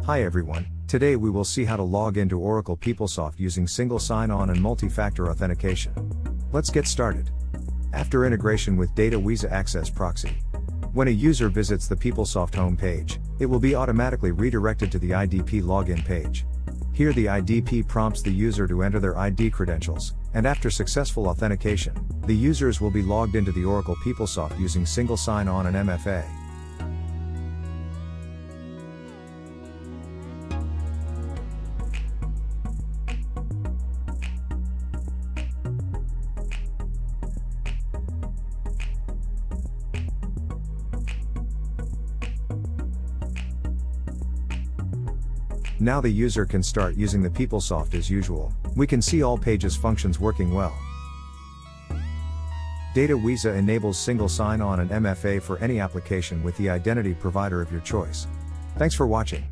Hi everyone, today we will see how to log into Oracle PeopleSoft using single sign-on and multi-factor authentication. Let's get started. After integration with Datawiza Access Proxy, when a user visits the PeopleSoft homepage, it will be automatically redirected to the IDP login page. Here the IDP prompts the user to enter their ID credentials, and after successful authentication, the users will be logged into the Oracle PeopleSoft using single sign-on and MFA. Now the user can start using the PeopleSoft as usual. We can see all pages functions working well. Datawiza enables single sign-on and MFA for any application with the identity provider of your choice. Thanks for watching.